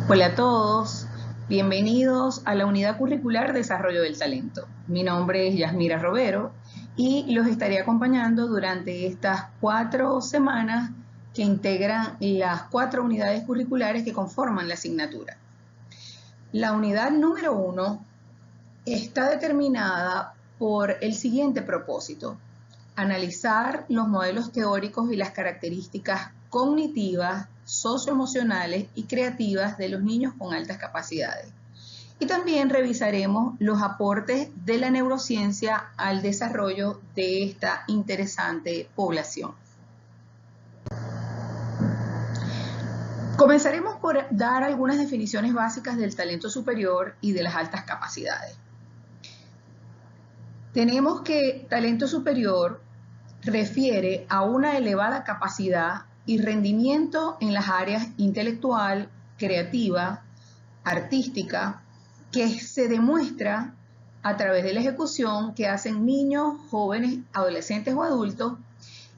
Hola a todos, bienvenidos a la Unidad Curricular Desarrollo del Talento. Mi nombre es Yasmira Robero y los estaré acompañando durante estas 4 semanas que integran las 4 unidades curriculares que conforman la asignatura. La unidad número 1 está determinada por el siguiente propósito: analizar los modelos teóricos y las características cognitivas, socioemocionales y creativas de los niños con altas capacidades. Y también revisaremos los aportes de la neurociencia al desarrollo de esta interesante población. Comenzaremos por dar algunas definiciones básicas del talento superior y de las altas capacidades. Tenemos que talento superior refiere a una elevada capacidad y rendimiento en las áreas intelectual, creativa, artística, que se demuestra a través de la ejecución que hacen niños, jóvenes, adolescentes o adultos,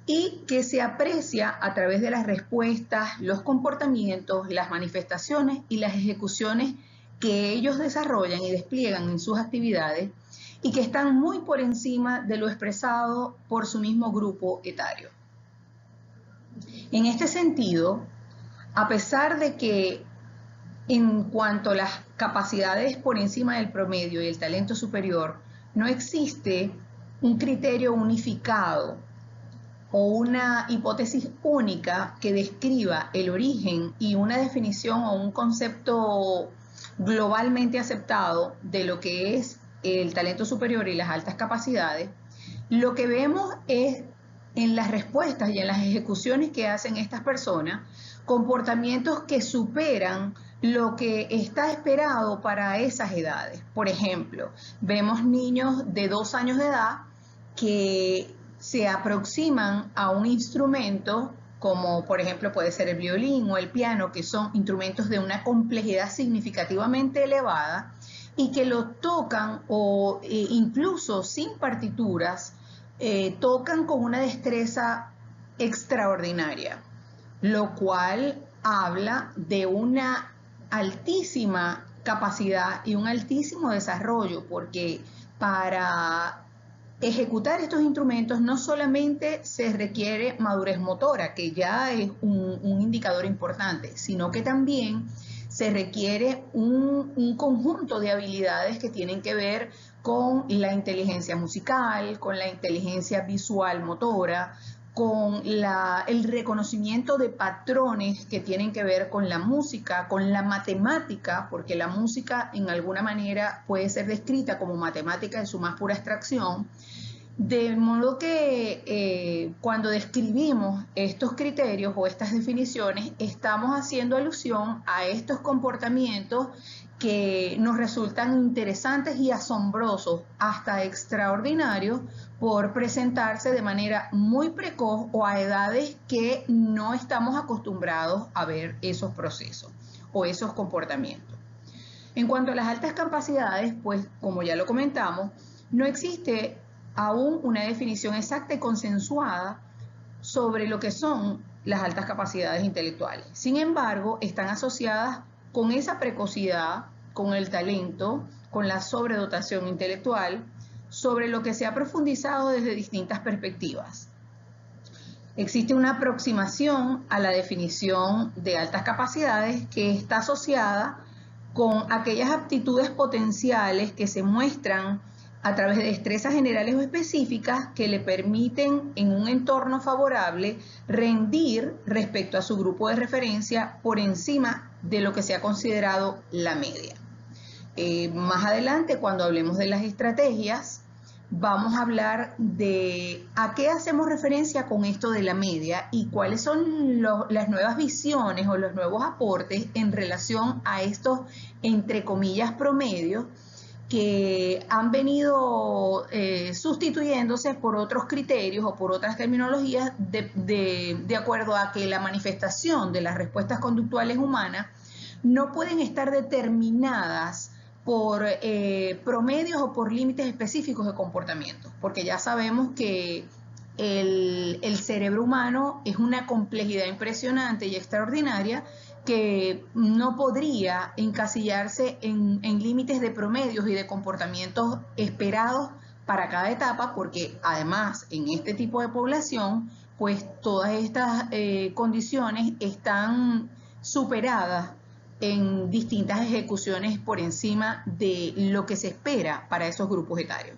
y que se aprecia a través de las respuestas, los comportamientos, las manifestaciones y las ejecuciones que ellos desarrollan y despliegan en sus actividades, y que están muy por encima de lo expresado por su mismo grupo etario. En este sentido, a pesar de que en cuanto a las capacidades por encima del promedio y el talento superior, no existe un criterio unificado o una hipótesis única que describa el origen y una definición o un concepto globalmente aceptado de lo que es el talento superior y las altas capacidades, lo que vemos es en las respuestas y en las ejecuciones que hacen estas personas comportamientos que superan lo que está esperado para esas edades. Por ejemplo, vemos niños de 2 años de edad que se aproximan a un instrumento como por ejemplo puede ser el violín o el piano, que son instrumentos de una complejidad significativamente elevada y que lo tocan o incluso sin partituras, tocan con una destreza extraordinaria, lo cual habla de una altísima capacidad y un altísimo desarrollo, porque para ejecutar estos instrumentos no solamente se requiere madurez motora, que ya es un indicador importante, sino que también se requiere un conjunto de habilidades que tienen que ver con la inteligencia musical, con la inteligencia visual motora, con el reconocimiento de patrones que tienen que ver con la música, con la matemática, porque la música en alguna manera puede ser descrita como matemática en su más pura abstracción, de modo que cuando describimos estos criterios o estas definiciones, estamos haciendo alusión a estos comportamientos que nos resultan interesantes y asombrosos, hasta extraordinarios, por presentarse de manera muy precoz o a edades que no estamos acostumbrados a ver esos procesos o esos comportamientos. En cuanto a las altas capacidades, pues como ya lo comentamos, no existe aún una definición exacta y consensuada sobre lo que son las altas capacidades intelectuales. Sin embargo, están asociadas con esa precocidad, con el talento, con la sobredotación intelectual, sobre lo que se ha profundizado desde distintas perspectivas. Existe una aproximación a la definición de altas capacidades que está asociada con aquellas aptitudes potenciales que se muestran a través de destrezas generales o específicas que le permiten en un entorno favorable rendir respecto a su grupo de referencia por encima de lo que se ha considerado la media. Más adelante, cuando hablemos de las estrategias, vamos a hablar de a qué hacemos referencia con esto de la media y cuáles son las nuevas visiones o los nuevos aportes en relación a estos, entre comillas, promedios que han venido sustituyéndose por otros criterios o por otras terminologías de acuerdo a que la manifestación de las respuestas conductuales humanas no pueden estar determinadas por promedios o por límites específicos de comportamiento, porque ya sabemos que el cerebro humano es una complejidad impresionante y extraordinaria que no podría encasillarse en límites de promedios y de comportamientos esperados para cada etapa, porque además en este tipo de población, pues todas estas condiciones están superadas en distintas ejecuciones por encima de lo que se espera para esos grupos etarios.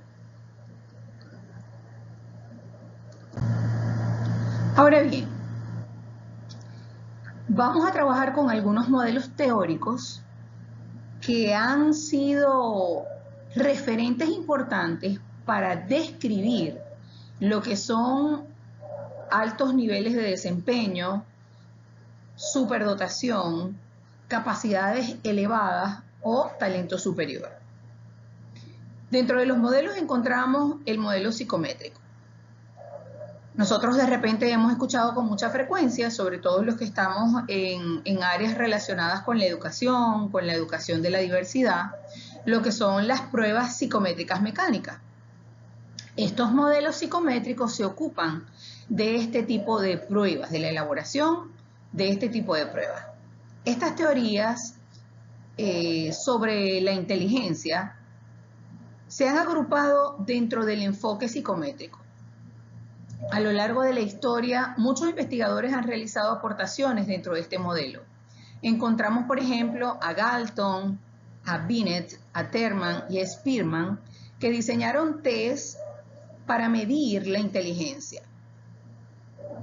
Ahora bien, vamos a trabajar con algunos modelos teóricos que han sido referentes importantes para describir lo que son altos niveles de desempeño, superdotación, capacidades elevadas o talento superior. Dentro de los modelos encontramos el modelo psicométrico. Nosotros de repente hemos escuchado con mucha frecuencia, sobre todo los que estamos en áreas relacionadas con la educación de la diversidad, lo que son las pruebas psicométricas mecánicas. Estos modelos psicométricos se ocupan de este tipo de pruebas, de la elaboración de este tipo de pruebas. Estas teorías sobre la inteligencia se han agrupado dentro del enfoque psicométrico. A lo largo de la historia, muchos investigadores han realizado aportaciones dentro de este modelo. Encontramos, por ejemplo, a Galton, a Binet, a Terman y a Spearman, que diseñaron test para medir la inteligencia.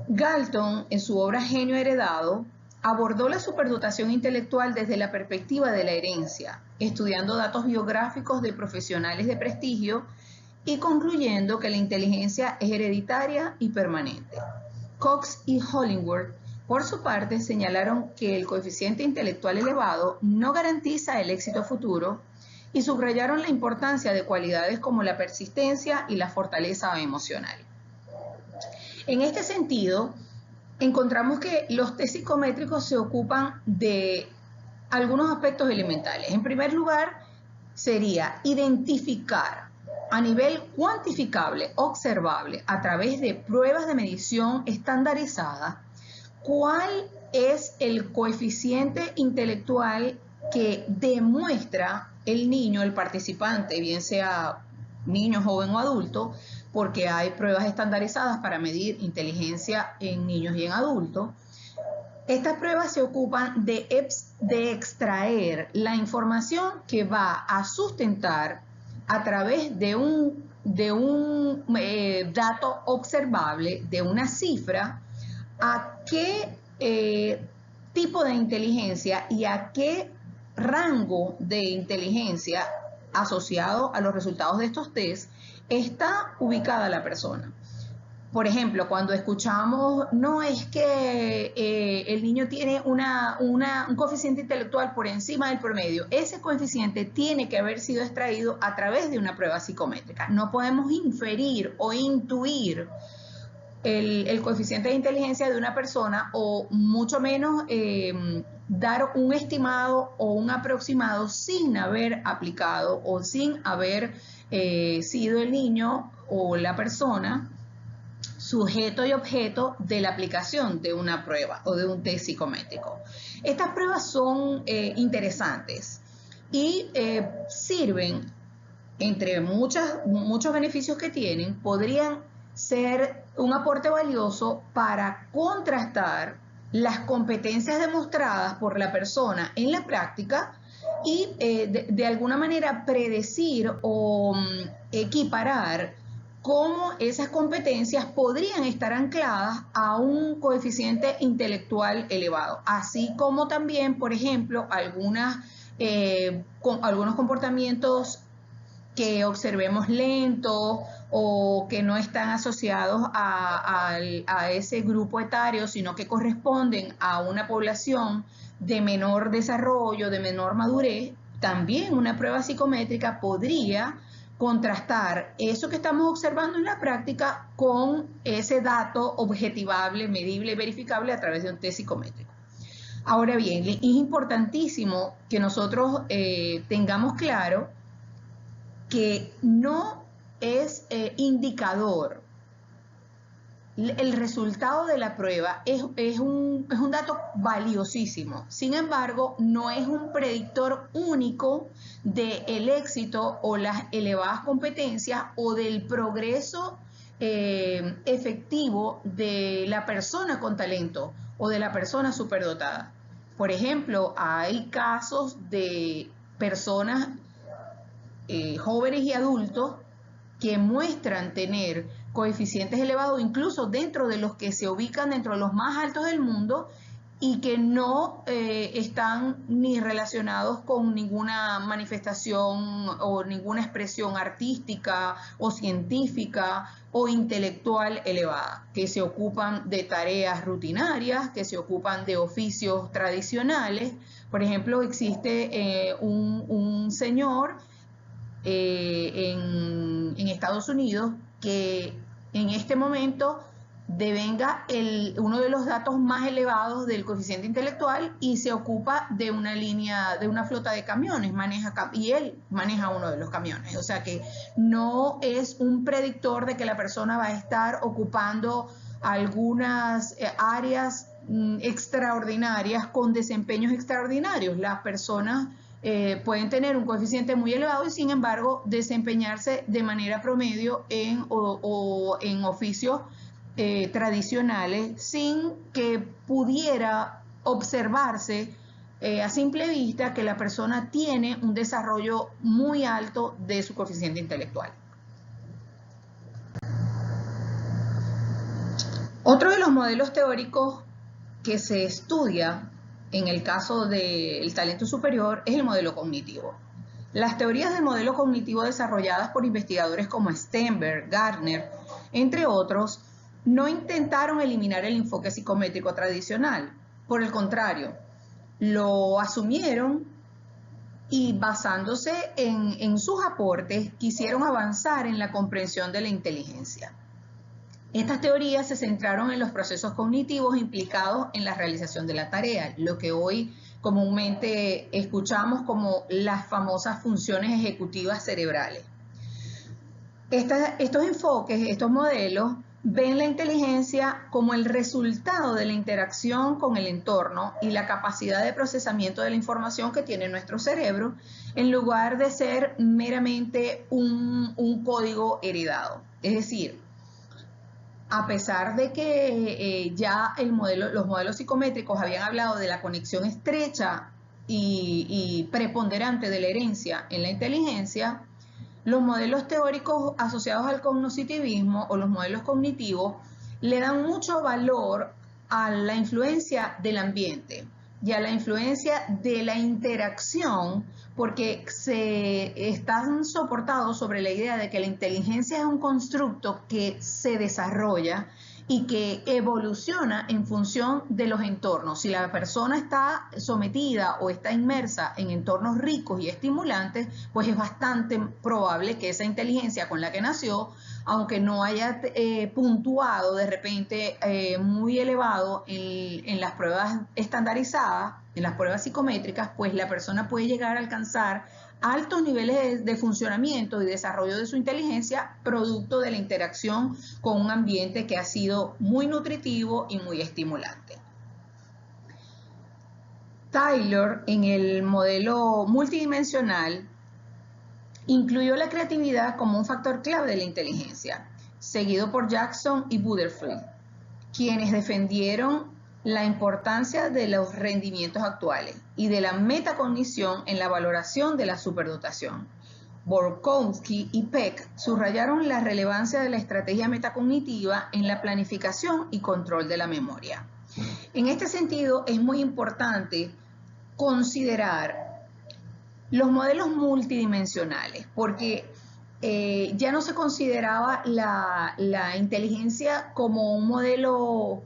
Galton, en su obra Genio Heredado, abordó la superdotación intelectual desde la perspectiva de la herencia, estudiando datos biográficos de profesionales de prestigio y concluyendo que la inteligencia es hereditaria y permanente. Cox y Hollingworth, por su parte, señalaron que el coeficiente intelectual elevado no garantiza el éxito futuro y subrayaron la importancia de cualidades como la persistencia y la fortaleza emocional. En este sentido, encontramos que los test psicométricos se ocupan de algunos aspectos elementales. En primer lugar, sería identificar a nivel cuantificable, observable, a través de pruebas de medición estandarizada, cuál es el coeficiente intelectual que demuestra el niño, el participante, bien sea niño, joven o adulto, porque hay pruebas estandarizadas para medir inteligencia en niños y en adultos. Estas pruebas se ocupan de extraer la información que va a sustentar a través de un dato observable, de una cifra, a qué tipo de inteligencia y a qué rango de inteligencia asociado a los resultados de estos test está ubicada la persona. Por ejemplo, cuando escuchamos, no es que el niño tiene un coeficiente intelectual por encima del promedio, ese coeficiente tiene que haber sido extraído a través de una prueba psicométrica. No podemos inferir o intuir el coeficiente de inteligencia de una persona o mucho menos dar un estimado o un aproximado sin haber aplicado o sin haber sido el niño o la persona sujeto y objeto de la aplicación de una prueba o de un test psicométrico. Estas pruebas son interesantes y sirven, entre muchos beneficios que tienen, podrían ser un aporte valioso para contrastar las competencias demostradas por la persona en la práctica y de alguna manera predecir o equiparar cómo esas competencias podrían estar ancladas a un coeficiente intelectual elevado, así como también, por ejemplo, algunos comportamientos que observemos lentos o que no están asociados a ese grupo etario, sino que corresponden a una población de menor desarrollo, de menor madurez. También una prueba psicométrica podría contrastar eso que estamos observando en la práctica con ese dato objetivable, medible y verificable a través de un test psicométrico. Ahora bien, es importantísimo que nosotros tengamos claro que no es indicador el resultado de la prueba es un dato valiosísimo. Sin embargo, no es un predictor único del éxito o las elevadas competencias o del progreso efectivo de la persona con talento o de la persona superdotada. Por ejemplo, hay casos de personas jóvenes y adultos que muestran tener coeficientes elevados, incluso dentro de los que se ubican dentro de los más altos del mundo, y que no están ni relacionados con ninguna manifestación o ninguna expresión artística o científica o intelectual elevada, que se ocupan de tareas rutinarias, que se ocupan de oficios tradicionales. Por ejemplo, existe un señor en Estados Unidos que en este momento devenga uno de los datos más elevados del coeficiente intelectual y se ocupa de una línea, de una flota de camiones, y él maneja uno de los camiones. O sea que no es un predictor de que la persona va a estar ocupando algunas áreas extraordinarias con desempeños extraordinarios. Las personas pueden tener un coeficiente muy elevado y sin embargo desempeñarse de manera promedio en oficios tradicionales sin que pudiera observarse a simple vista que la persona tiene un desarrollo muy alto de su coeficiente intelectual. Otro de los modelos teóricos que se estudia en el caso del talento superior es el modelo cognitivo. Las teorías del modelo cognitivo desarrolladas por investigadores como Sternberg, Gardner, entre otros, no intentaron eliminar el enfoque psicométrico tradicional. Por el contrario, lo asumieron y basándose en sus aportes, quisieron avanzar en la comprensión de la inteligencia. Estas teorías se centraron en los procesos cognitivos implicados en la realización de la tarea, lo que hoy comúnmente escuchamos como las famosas funciones ejecutivas cerebrales. Estos enfoques, estos modelos, ven la inteligencia como el resultado de la interacción con el entorno y la capacidad de procesamiento de la información que tiene nuestro cerebro, en lugar de ser meramente un código heredado. Es decir, a pesar de que ya los modelos psicométricos habían hablado de la conexión estrecha y preponderante de la herencia en la inteligencia, los modelos teóricos asociados al cognitivismo o los modelos cognitivos le dan mucho valor a la influencia del ambiente y a la influencia de la interacción, porque están soportados sobre la idea de que la inteligencia es un constructo que se desarrolla y que evoluciona en función de los entornos. Si la persona está sometida o está inmersa en entornos ricos y estimulantes, pues es bastante probable que esa inteligencia con la que nació, aunque no haya puntuado de repente muy elevado en las pruebas estandarizadas, en las pruebas psicométricas, pues la persona puede llegar a alcanzar altos niveles de funcionamiento y desarrollo de su inteligencia producto de la interacción con un ambiente que ha sido muy nutritivo y muy estimulante. Taylor, en el modelo multidimensional, incluyó la creatividad como un factor clave de la inteligencia, seguido por Jackson y Butterfield, quienes defendieron la importancia de los rendimientos actuales y de la metacognición en la valoración de la superdotación. Borkowski y Peck subrayaron la relevancia de la estrategia metacognitiva en la planificación y control de la memoria. En este sentido, es muy importante considerar los modelos multidimensionales, porque ya no se consideraba la inteligencia como un modelo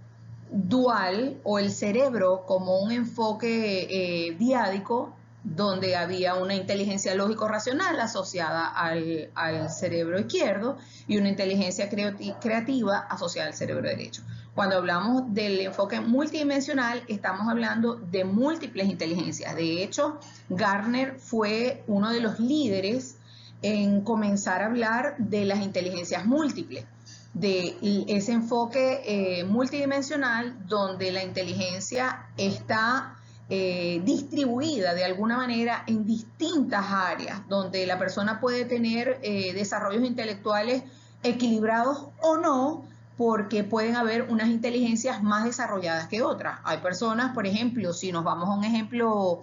dual o el cerebro como un enfoque diádico donde había una inteligencia lógico-racional asociada al cerebro izquierdo y una inteligencia creativa asociada al cerebro derecho. Cuando hablamos del enfoque multidimensional, estamos hablando de múltiples inteligencias. De hecho, Gardner fue uno de los líderes en comenzar a hablar de las inteligencias múltiples. de ese enfoque multidimensional donde la inteligencia está distribuida de alguna manera en distintas áreas, donde la persona puede tener desarrollos intelectuales equilibrados o no, porque pueden haber unas inteligencias más desarrolladas que otras. Hay personas, por ejemplo, si nos vamos a un ejemplo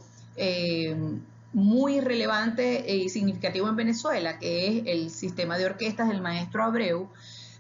muy relevante y significativo en Venezuela, que es el sistema de orquestas del maestro Abreu,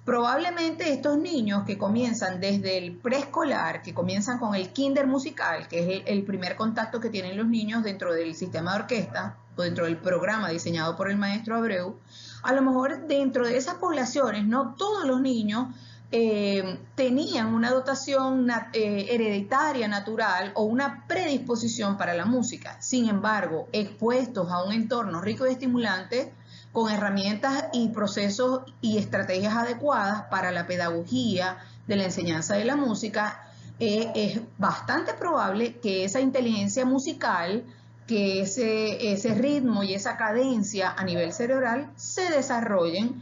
probablemente estos niños que comienzan desde el preescolar, que comienzan con el kinder musical, que es el primer contacto que tienen los niños dentro del sistema de orquesta o dentro del programa diseñado por el maestro Abreu, a lo mejor dentro de esas poblaciones no todos los niños tenían una dotación hereditaria natural o una predisposición para la música. Sin embargo, expuestos a un entorno rico y estimulante, con herramientas y procesos y estrategias adecuadas para la pedagogía de la enseñanza de la música, es bastante probable que esa inteligencia musical, que ese ritmo y esa cadencia a nivel cerebral se desarrollen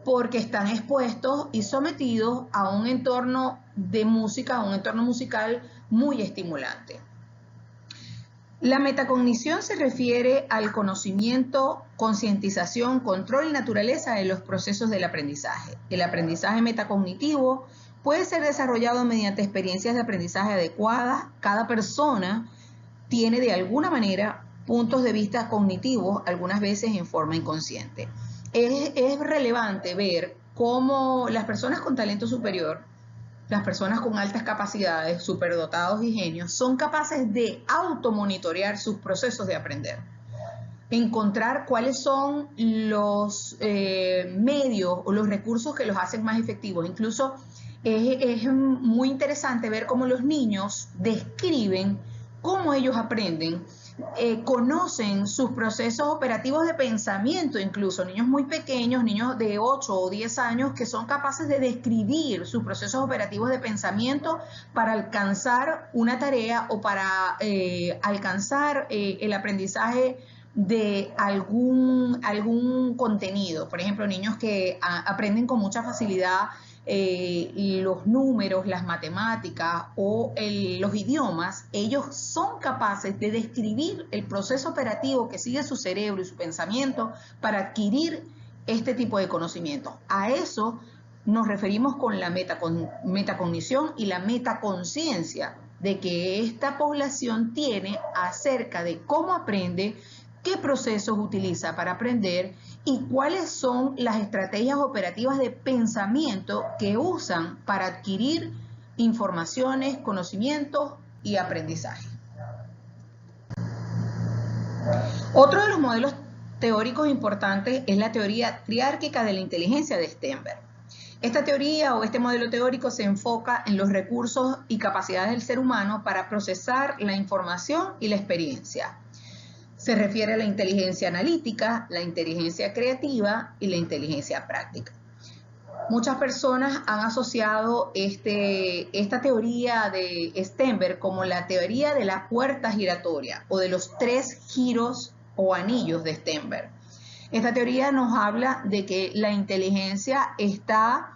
porque están expuestos y sometidos a un entorno de música, a un entorno musical muy estimulante. La metacognición se refiere al conocimiento, concientización, control y naturaleza de los procesos del aprendizaje. El aprendizaje metacognitivo puede ser desarrollado mediante experiencias de aprendizaje adecuadas. Cada persona tiene de alguna manera puntos de vista cognitivos, algunas veces en forma inconsciente. Es relevante ver cómo las personas con talento superior, las personas con altas capacidades, superdotados y genios, son capaces de automonitorear sus procesos de aprender, encontrar cuáles son los medios o los recursos que los hacen más efectivos. Incluso es muy interesante ver cómo los niños describen cómo ellos aprenden, conocen sus procesos operativos de pensamiento, incluso niños muy pequeños, niños de 8 o 10 años, que son capaces de describir sus procesos operativos de pensamiento para alcanzar una tarea o para alcanzar el aprendizaje de algún contenido. Por ejemplo, niños que aprenden con mucha facilidad los números, las matemáticas o los idiomas. Ellos son capaces de describir el proceso operativo que sigue su cerebro y su pensamiento para adquirir este tipo de conocimiento. A eso nos referimos con la metacognición y la metaconciencia de que esta población tiene acerca de cómo aprende, qué procesos utiliza para aprender y cuáles son las estrategias operativas de pensamiento que usan para adquirir informaciones, conocimientos y aprendizaje. Otro de los modelos teóricos importantes es la teoría triárquica de la inteligencia de Stenberg. Esta teoría o este modelo teórico se enfoca en los recursos y capacidades del ser humano para procesar la información y la experiencia. Se refiere a la inteligencia analítica, la inteligencia creativa y la inteligencia práctica. Muchas personas han asociado esta teoría de Stenberg como la teoría de la puerta giratoria o de los 3 giros o anillos de Stenberg. Esta teoría nos habla de que la inteligencia está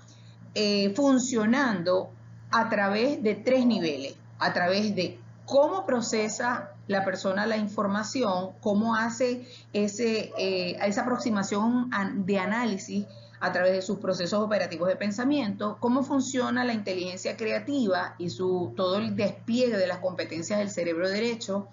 funcionando a través de 3 niveles, a través de cómo procesa la persona la información, cómo hace esa aproximación de análisis a través de sus procesos operativos de pensamiento, cómo funciona la inteligencia creativa y todo el despliegue de las competencias del cerebro derecho,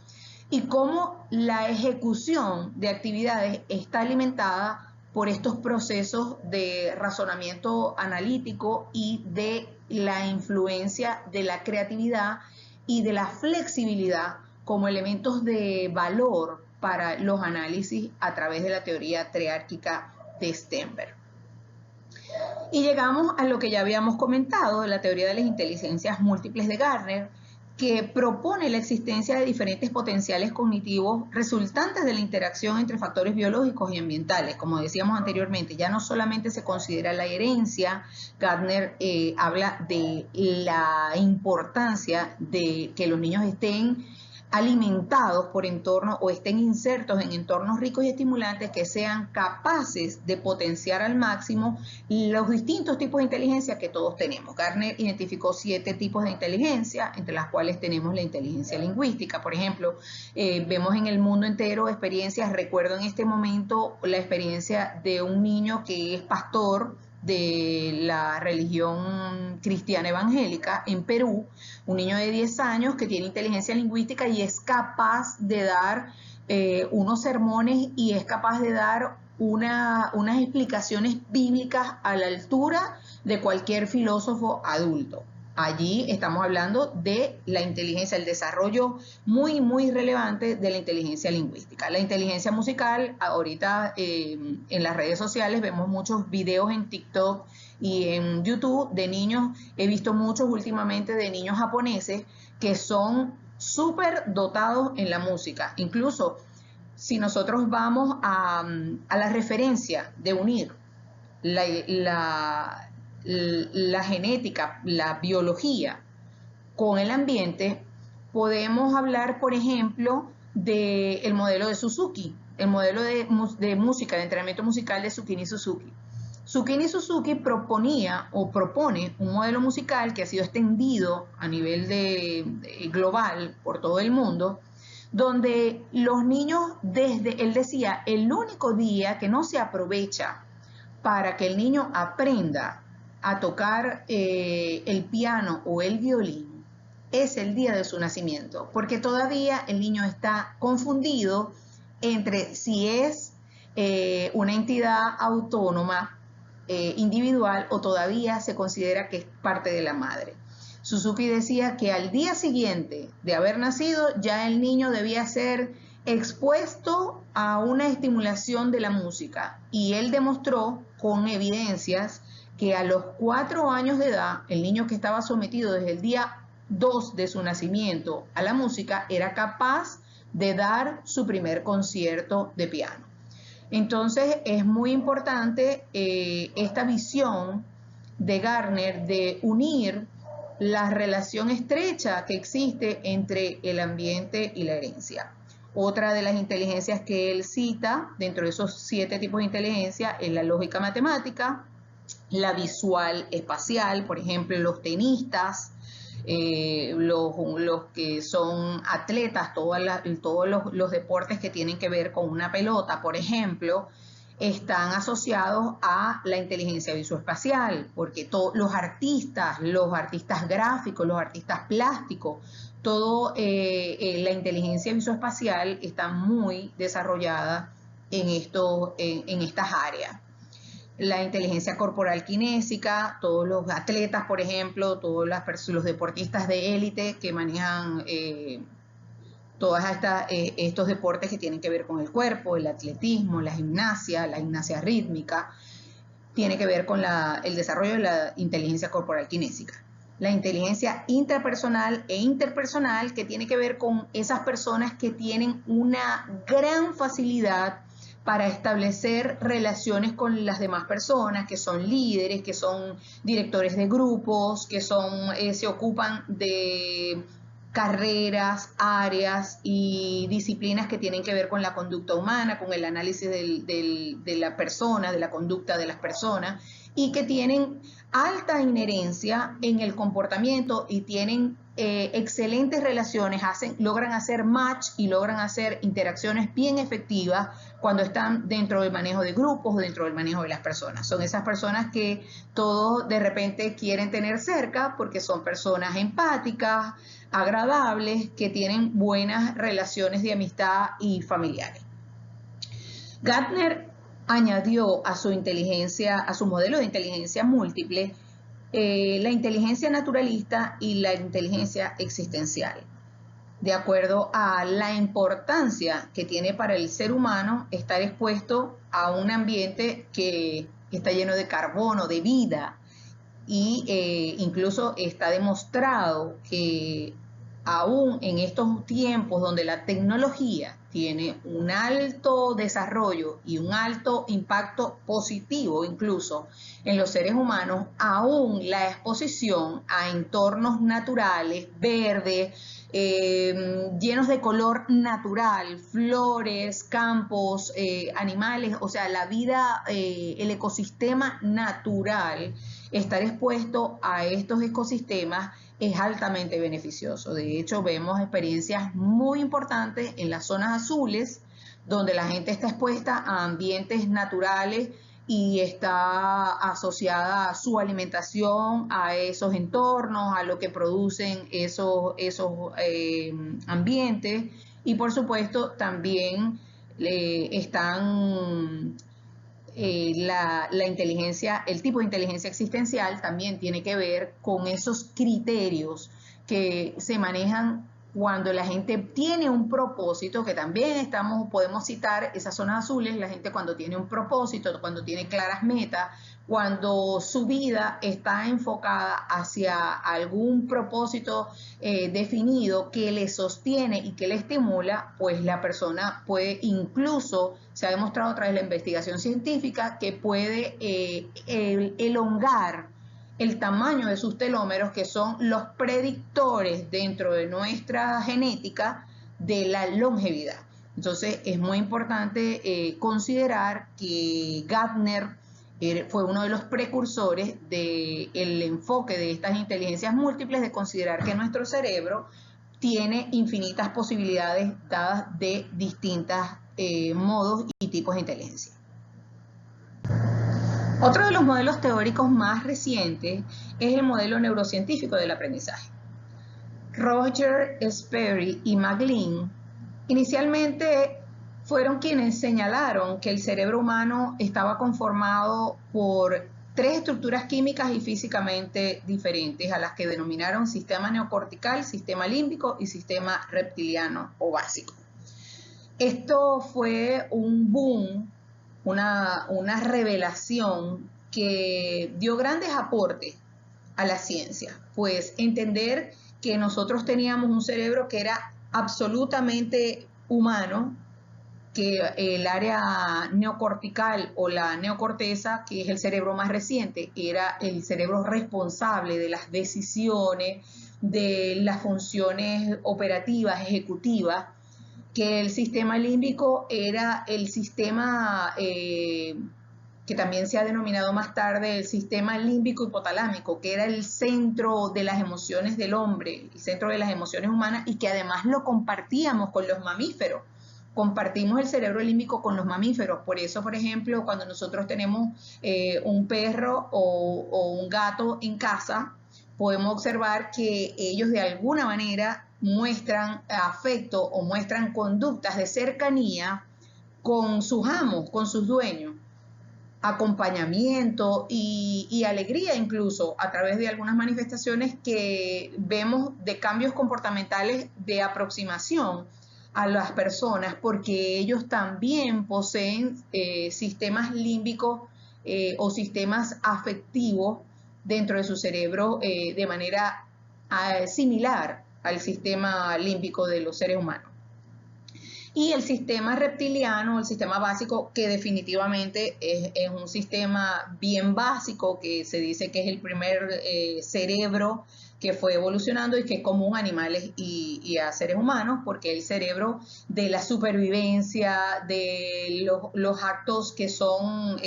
y cómo la ejecución de actividades está alimentada por estos procesos de razonamiento analítico y de la influencia de la creatividad y de la flexibilidad como elementos de valor para los análisis a través de la teoría triárquica de Stenberg. Y llegamos a lo que ya habíamos comentado, la teoría de las inteligencias múltiples de Gardner, que propone la existencia de diferentes potenciales cognitivos resultantes de la interacción entre factores biológicos y ambientales. Como decíamos anteriormente, ya no solamente se considera la herencia. Gardner habla de la importancia de que los niños estén alimentados por entornos o estén insertos en entornos ricos y estimulantes que sean capaces de potenciar al máximo los distintos tipos de inteligencia que todos tenemos. Gardner identificó 7 tipos de inteligencia, entre las cuales tenemos la inteligencia lingüística. Por ejemplo, vemos en el mundo entero experiencias. Recuerdo en este momento la experiencia de un niño que es pastor de la religión cristiana evangélica en Perú, un niño de 10 años que tiene inteligencia lingüística y es capaz de dar unos sermones y es capaz de dar unas explicaciones bíblicas a la altura de cualquier filósofo adulto. Allí estamos hablando de la inteligencia, el desarrollo muy relevante de la inteligencia lingüística. La inteligencia musical, ahorita en las redes sociales vemos muchos videos en TikTok y en YouTube de niños, he visto muchos últimamente de niños japoneses que son súper dotados en la música. Incluso si nosotros vamos a la referencia de unir la genética, la biología con el ambiente, podemos hablar, por ejemplo, del modelo de Suzuki, el modelo de música, de entrenamiento musical de Tsukini Suzuki. Tsukini Suzuki proponía o propone un modelo musical que ha sido extendido a nivel global por todo el mundo, donde los niños, él decía, el único día que no se aprovecha para que el niño aprenda a tocar el piano o el violín es el día de su nacimiento, porque todavía el niño está confundido entre si es una entidad autónoma, individual, o todavía se considera que es parte de la madre. Suzuki decía que al día siguiente de haber nacido ya el niño debía ser expuesto a una estimulación de la música, y él demostró con evidencias que a los 4 años de edad, el niño que estaba sometido desde el día 2 de su nacimiento a la música era capaz de dar su primer concierto de piano. Entonces es muy importante esta visión de Gardner de unir la relación estrecha que existe entre el ambiente y la herencia. Otra de las inteligencias que él cita dentro de esos 7 tipos de inteligencia es la lógica matemática, la visual espacial, por ejemplo, los tenistas, los que son atletas, todos los deportes que tienen que ver con una pelota, por ejemplo, están asociados a la inteligencia visoespacial, porque los artistas gráficos, los artistas plásticos, toda la inteligencia visoespacial está muy desarrollada en estas áreas. La inteligencia corporal kinésica, todos los atletas, por ejemplo, todos los deportistas de élite que manejan todos estos deportes que tienen que ver con el cuerpo, el atletismo, la gimnasia rítmica, tiene que ver con el desarrollo de la inteligencia corporal kinésica. La inteligencia intrapersonal e interpersonal, que tiene que ver con esas personas que tienen una gran facilidad para establecer relaciones con las demás personas, que son líderes, que son directores de grupos, que se ocupan de carreras, áreas y disciplinas que tienen que ver con la conducta humana, con el análisis de la persona, de la conducta de las personas, y que tienen alta inherencia en el comportamiento y tienen excelentes relaciones, logran hacer match y logran hacer interacciones bien efectivas cuando están dentro del manejo de grupos o dentro del manejo de las personas. Son esas personas que todos de repente quieren tener cerca porque son personas empáticas, agradables, que tienen buenas relaciones de amistad y familiares. Gardner añadió a su inteligencia, a su modelo de inteligencia múltiple, la inteligencia naturalista y la inteligencia existencial, de acuerdo a la importancia que tiene para el ser humano estar expuesto a un ambiente que está lleno de carbono, de vida, y incluso está demostrado que aún en estos tiempos donde la tecnología tiene un alto desarrollo y un alto impacto positivo incluso en los seres humanos, aún la exposición a entornos naturales, verdes, llenos de color natural, flores, campos, animales, o sea, la vida, el ecosistema natural, estar expuesto a estos ecosistemas es altamente beneficioso. De hecho, vemos experiencias muy importantes en las zonas azules, donde la gente está expuesta a ambientes naturales y está asociada a su alimentación, a esos entornos, a lo que producen esos ambientes, y por supuesto también están la inteligencia, el tipo de inteligencia existencial también tiene que ver con esos criterios que se manejan cuando la gente tiene un propósito, que también podemos citar esas zonas azules, la gente cuando tiene un propósito, cuando tiene claras metas, cuando su vida está enfocada hacia algún propósito definido que le sostiene y que le estimula, pues la persona puede incluso, se ha demostrado a través de la investigación científica, que puede elongar el tamaño de sus telómeros, que son los predictores dentro de nuestra genética de la longevidad. Entonces es muy importante considerar que Gardner fue uno de los precursores del enfoque de estas inteligencias múltiples, de considerar que nuestro cerebro tiene infinitas posibilidades dadas de distintos modos y tipos de inteligencia. Otro de los modelos teóricos más recientes es el modelo neurocientífico del aprendizaje. Roger Sperry y McLean inicialmente fueron quienes señalaron que el cerebro humano estaba conformado por tres estructuras químicas y físicamente diferentes, a las que denominaron sistema neocortical, sistema límbico y sistema reptiliano o básico. Esto fue un boom, una revelación que dio grandes aportes a la ciencia, pues entender que nosotros teníamos un cerebro que era absolutamente humano, que el área neocortical o la neocorteza, que es el cerebro más reciente, era el cerebro responsable de las decisiones, de las funciones operativas, ejecutivas, que el sistema límbico era el sistema que también se ha denominado más tarde el sistema límbico hipotalámico, que era el centro de las emociones del hombre, el centro de las emociones humanas, y que además lo compartíamos con los mamíferos. Compartimos el cerebro límbico con los mamíferos. Por eso, por ejemplo, cuando nosotros tenemos un perro o un gato en casa, podemos observar que ellos de alguna manera muestran afecto o muestran conductas de cercanía con sus amos, con sus dueños, acompañamiento y alegría incluso a través de algunas manifestaciones que vemos de cambios comportamentales de aproximación a las personas, porque ellos también poseen sistemas límbicos o sistemas afectivos dentro de su cerebro de manera similar al sistema límbico de los seres humanos. Y el sistema reptiliano, el sistema básico, que definitivamente es un sistema bien básico, que se dice que es el primer cerebro que fue evolucionando y que es común a animales y a seres humanos, porque el cerebro de la supervivencia, de los actos que son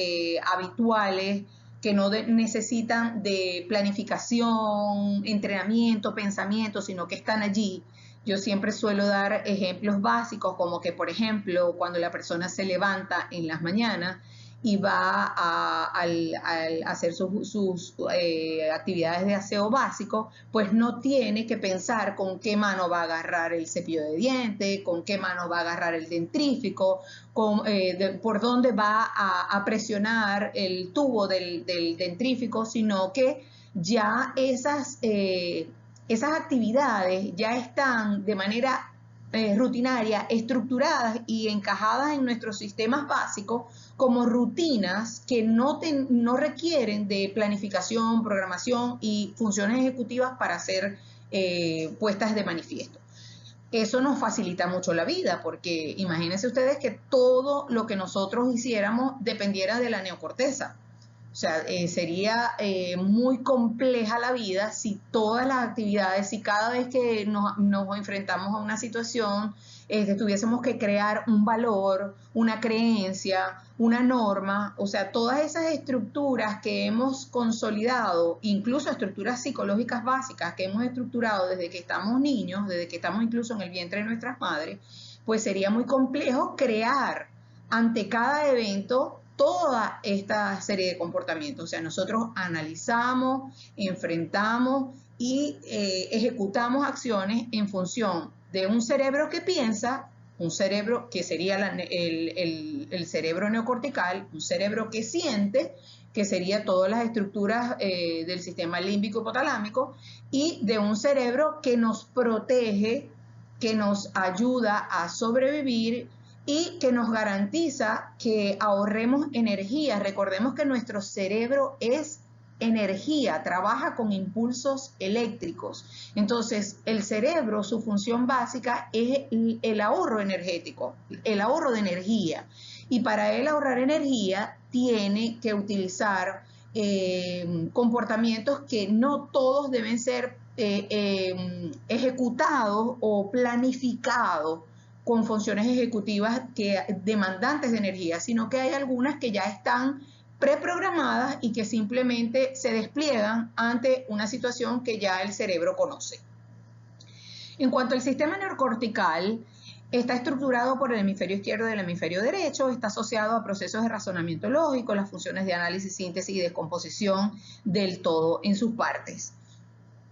habituales, que no necesitan de planificación, entrenamiento, pensamiento, sino que están allí. Yo siempre suelo dar ejemplos básicos, como que, por ejemplo, cuando la persona se levanta en las mañanas y va a hacer sus actividades de aseo básico, pues no tiene que pensar con qué mano va a agarrar el cepillo de dientes, con qué mano va a agarrar el dentrífico, por dónde va a presionar el tubo del dentrífico, sino que ya esas actividades ya están de manera rutinaria, estructuradas y encajadas en nuestros sistemas básicos como rutinas que no requieren de planificación, programación y funciones ejecutivas para ser puestas de manifiesto. Eso nos facilita mucho la vida, porque imagínense ustedes que todo lo que nosotros hiciéramos dependiera de la neocorteza. O sea, sería muy compleja la vida si todas las actividades, si cada vez que nos enfrentamos a una situación, tuviésemos que crear un valor, una creencia, una norma, o sea, todas esas estructuras que hemos consolidado, incluso estructuras psicológicas básicas que hemos estructurado desde que estamos niños, desde que estamos incluso en el vientre de nuestras madres, pues sería muy complejo crear ante cada evento toda esta serie de comportamientos. O sea, nosotros analizamos, enfrentamos y ejecutamos acciones en función de un cerebro que piensa, un cerebro que sería el cerebro neocortical, un cerebro que siente, que sería todas las estructuras del sistema límbico hipotalámico, y de un cerebro que nos protege, que nos ayuda a sobrevivir y que nos garantiza que ahorremos energía. Recordemos que nuestro cerebro es energía, trabaja con impulsos eléctricos. Entonces, el cerebro, su función básica es el ahorro energético, el ahorro de energía. Y para él ahorrar energía, tiene que utilizar comportamientos que no todos deben ser ejecutados o planificados con funciones ejecutivas demandantes de energía, sino que hay algunas que ya están preprogramadas y que simplemente se despliegan ante una situación que ya el cerebro conoce. En cuanto al sistema neocortical, está estructurado por el hemisferio izquierdo y el hemisferio derecho, está asociado a procesos de razonamiento lógico, las funciones de análisis, síntesis y descomposición del todo en sus partes.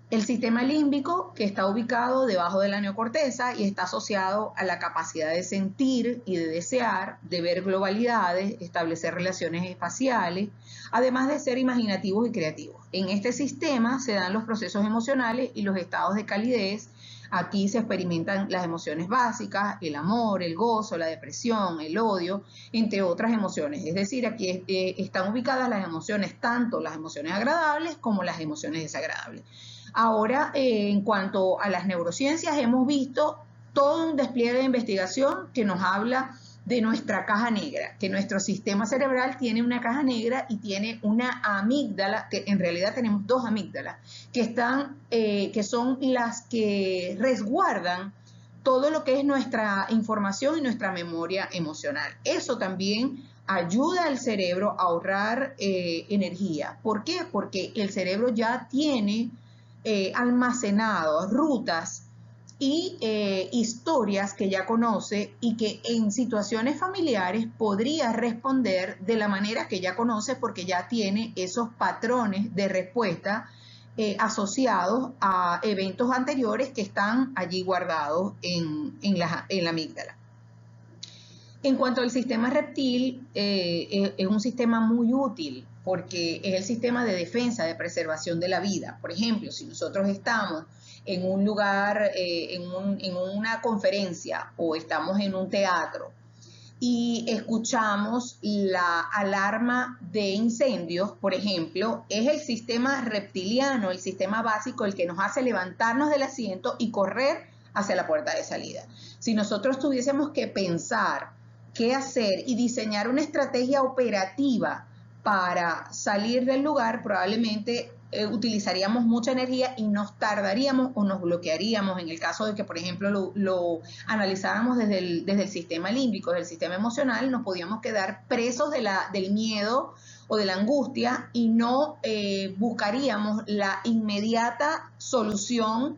El sistema límbico, que está ubicado debajo de la neocorteza y está asociado a la capacidad de sentir y de desear, de ver globalidades, establecer relaciones espaciales, además de ser imaginativos y creativos. En este sistema se dan los procesos emocionales y los estados de calidez. Aquí se experimentan las emociones básicas, el amor, el gozo, la depresión, el odio, entre otras emociones. Es decir, aquí están ubicadas las emociones, tanto las emociones agradables como las emociones desagradables. Ahora, en cuanto a las neurociencias, hemos visto todo un despliegue de investigación que nos habla de nuestra caja negra, que nuestro sistema cerebral tiene una caja negra y tiene una amígdala, que en realidad tenemos dos amígdalas, que son las que resguardan todo lo que es nuestra información y nuestra memoria emocional. Eso también ayuda al cerebro a ahorrar energía. ¿Por qué? Porque el cerebro ya tiene almacenado rutas y historias que ya conoce y que en situaciones familiares podría responder de la manera que ya conoce porque ya tiene esos patrones de respuesta asociados a eventos anteriores que están allí guardados en la amígdala. En cuanto al sistema reptil, es un sistema muy útil porque es el sistema de defensa, de preservación de la vida. Por ejemplo, si nosotros estamos en un lugar, en una conferencia o estamos en un teatro y escuchamos la alarma de incendios, por ejemplo, es el sistema reptiliano, el sistema básico, el que nos hace levantarnos del asiento y correr hacia la puerta de salida. Si nosotros tuviésemos que pensar qué hacer y diseñar una estrategia operativa para salir del lugar, probablemente utilizaríamos mucha energía y nos tardaríamos o nos bloquearíamos en el caso de que, por ejemplo, lo analizáramos desde el sistema límbico, desde el sistema emocional, nos podíamos quedar presos del miedo o de la angustia y no buscaríamos la inmediata solución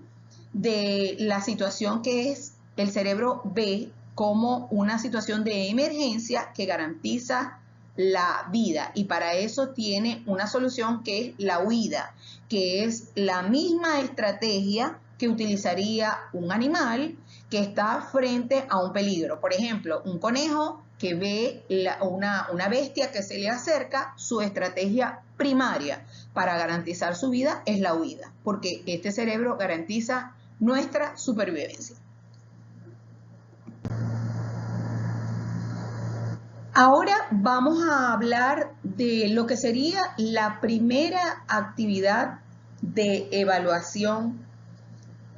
de la situación que es el cerebro ve como una situación de emergencia que garantiza la vida, y para eso tiene una solución que es la huida, que es la misma estrategia que utilizaría un animal que está frente a un peligro. Por ejemplo, un conejo que ve una bestia que se le acerca, su estrategia primaria para garantizar su vida es la huida, porque este cerebro garantiza nuestra supervivencia. Ahora vamos a hablar de lo que sería la primera actividad de evaluación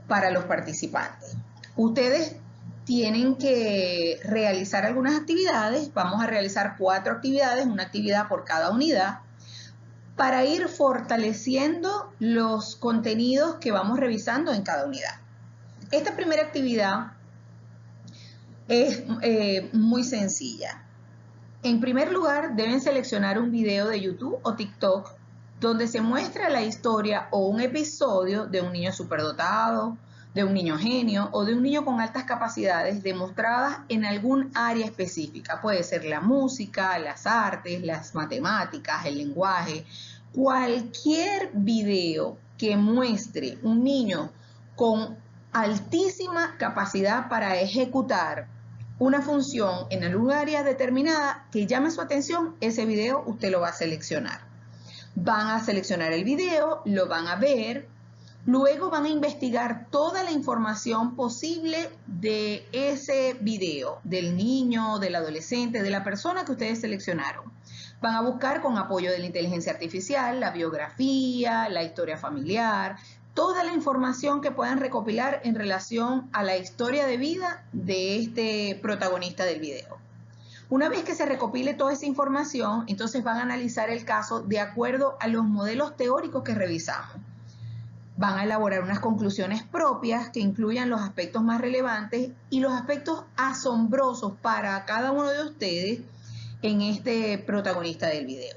para los participantes. Ustedes tienen que realizar algunas actividades, vamos a realizar 4 actividades, una actividad por cada unidad, para ir fortaleciendo los contenidos que vamos revisando en cada unidad. Esta primera actividad es muy sencilla. En primer lugar, deben seleccionar un video de YouTube o TikTok donde se muestra la historia o un episodio de un niño superdotado, de un niño genio o de un niño con altas capacidades demostradas en algún área específica. Puede ser la música, las artes, las matemáticas, el lenguaje. Cualquier video que muestre un niño con altísima capacidad para ejecutar una función en algún área determinada que llame su atención, ese video usted lo va a seleccionar. Van a seleccionar el video, lo van a ver, luego van a investigar toda la información posible de ese video, del niño, del adolescente, de la persona que ustedes seleccionaron. Van a buscar con apoyo de la inteligencia artificial la biografía, la historia familiar, toda la información que puedan recopilar en relación a la historia de vida de este protagonista del video. Una vez que se recopile toda esa información, entonces van a analizar el caso de acuerdo a los modelos teóricos que revisamos. Van a elaborar unas conclusiones propias que incluyan los aspectos más relevantes y los aspectos asombrosos para cada uno de ustedes en este protagonista del video.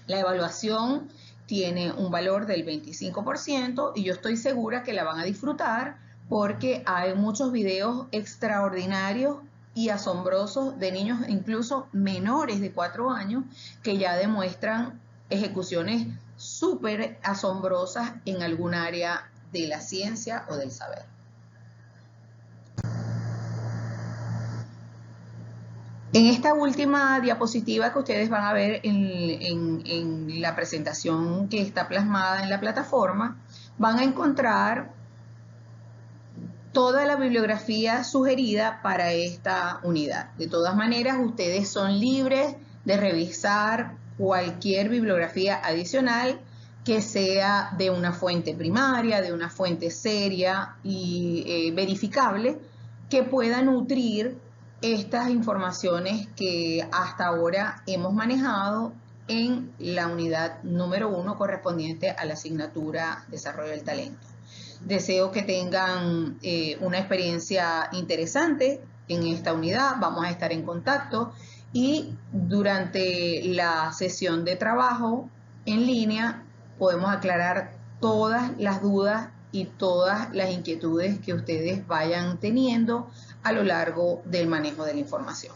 La evaluación tiene un valor del 25% y yo estoy segura que la van a disfrutar porque hay muchos videos extraordinarios y asombrosos de niños incluso menores de 4 años que ya demuestran ejecuciones súper asombrosas en algún área de la ciencia o del saber. En esta última diapositiva que ustedes van a ver en la presentación que está plasmada en la plataforma, van a encontrar toda la bibliografía sugerida para esta unidad. De todas maneras, ustedes son libres de revisar cualquier bibliografía adicional que sea de una fuente primaria, de una fuente seria y verificable, que pueda nutrir estas informaciones que hasta ahora hemos manejado en la unidad número 1 correspondiente a la asignatura Desarrollo del Talento. Deseo que tengan una experiencia interesante en esta unidad. Vamos a estar en contacto y durante la sesión de trabajo en línea podemos aclarar todas las dudas y todas las inquietudes que ustedes vayan teniendo a lo largo del manejo de la información.